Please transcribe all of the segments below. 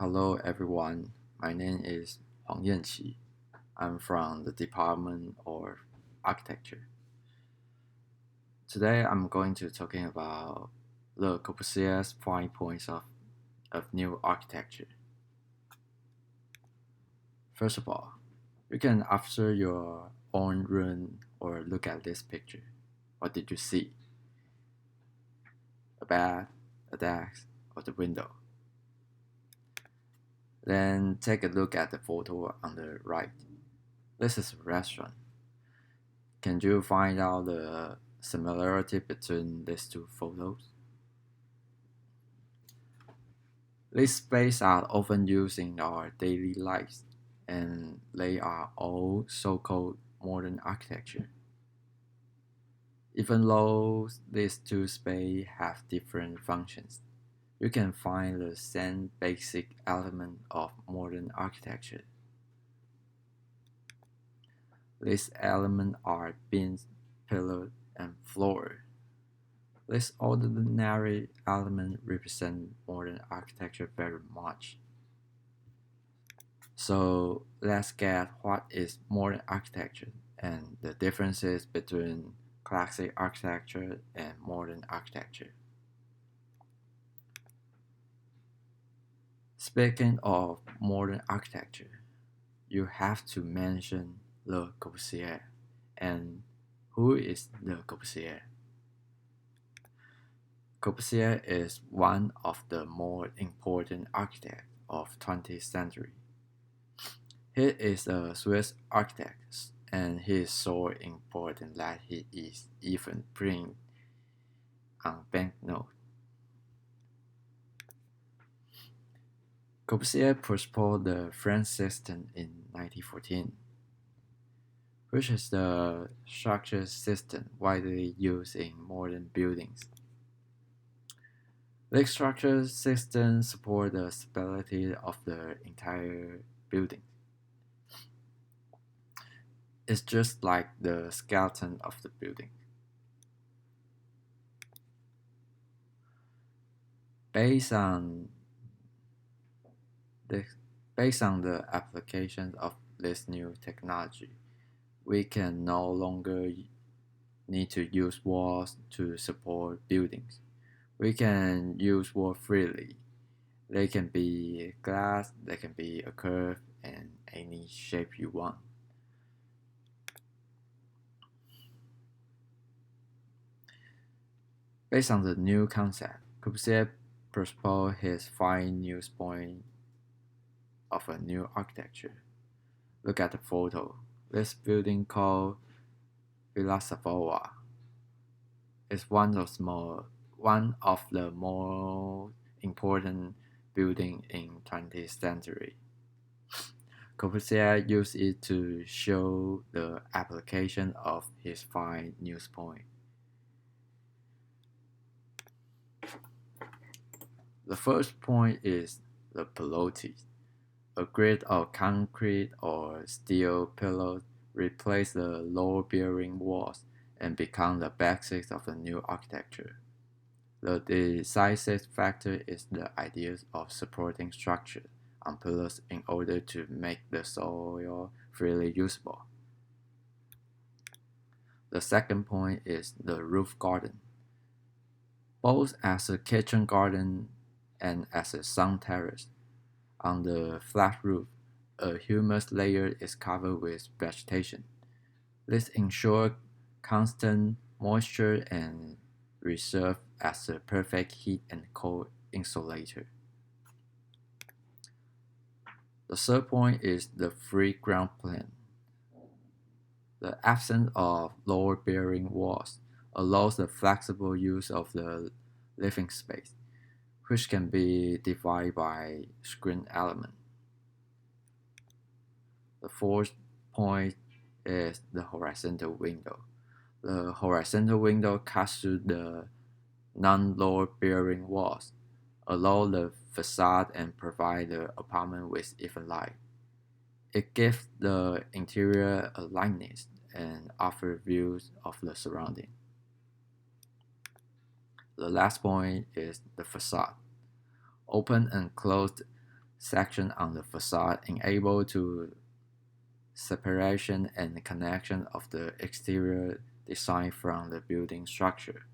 Hello everyone, my name is Huang Yanqi. I'm from the Department of Architecture. Today I'm going to talking about Le Corbusier's 5 points of new architecture. First of all, you can observe your own room or look at this picture. What did you see? A bed, a desk, or the window? Then take a look at the photo on the right. This is a restaurant. Can you find out the similarity between these two photos? These spaces are often used in our daily lives, and they are all so-called modern architecture. Even though these two spaces have different functions, you can find the same basic element of modern architecture. These elements are beams, pillars, and floor. These ordinary elements represent modern architecture very much. So let's get what is modern architecture and the differences between classic architecture and modern architecture. Speaking of modern architecture, you have to mention Le Corbusier. And who is Le Corbusier? Corbusier is one of the more important architects of 20th century. He is a Swiss architect, and he is so important that he is even printed on banknote. Corbusier proposed the French system in 1914, which is the structure system widely used in modern buildings. This structure system supports the stability of the entire building. It's just like the skeleton of the building. Based on the, based on the application of this new technology, we can no longer need to use walls to support buildings. We can use walls freely. They can be glass, they can be a curve, and any shape you want. Based on the new concept, Corbusier proposed his 5 points of a new architecture. Look at the photo. This building called Villa Savoia is one of the more important buildings in 20th century. Corbusier used it to show the application of his 5 points. The first point is the pilotis. A grid of concrete or steel pillars replace the load-bearing walls and become the basis of the new architecture. The decisive factor is the idea of supporting structure on pillars in order to make the soil freely usable. The second point is the roof garden. Both as a kitchen garden and as a sun terrace, on the flat roof, a humus layer is covered with vegetation. This ensures constant moisture and serves as a perfect heat and cold insulator. The third point is the free ground plan. The absence of load-bearing walls allows the flexible use of the living space, which can be divided by screen element. The fourth point is the horizontal window. The horizontal window cuts through the non-load-bearing walls, allow the facade and provide the apartment with even light. It gives the interior a lightness and offers views of the surrounding. The last point is the facade. Open and closed section on the facade enable to separation and connection of the exterior design from the building structure.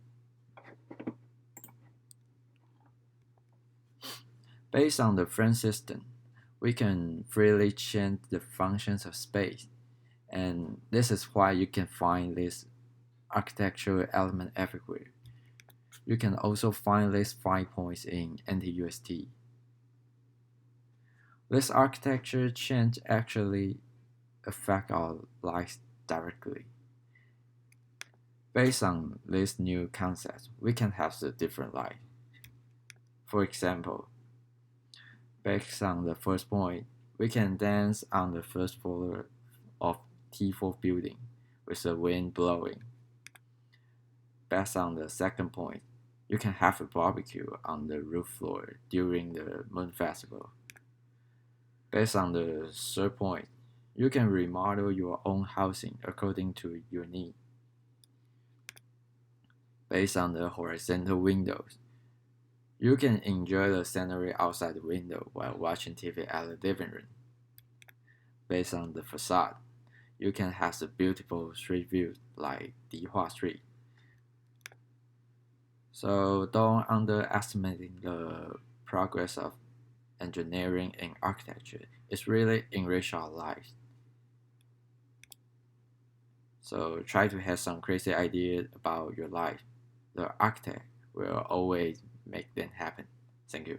Based on the frame system, we can freely change the functions of space, and this is why you can find this architectural element everywhere. You can also find these 5 points in NTUST. This architecture change actually affect our lives directly. Based on these new concepts, we can have the different life. For example, based on the first point, we can dance on the first floor of T4 building with the wind blowing. Based on the second point, you can have a barbecue on the roof floor during the Moon Festival. Based on the third point, you can remodel your own housing according to your need. Based on the horizontal windows, you can enjoy the scenery outside the window while watching TV at the living room. Based on the facade, you can have the beautiful street views like Dihua Street. So don't underestimate the progress of engineering and architecture. It's really enrich our lives. So try to have some crazy ideas about your life. The architect will always make them happen. Thank you.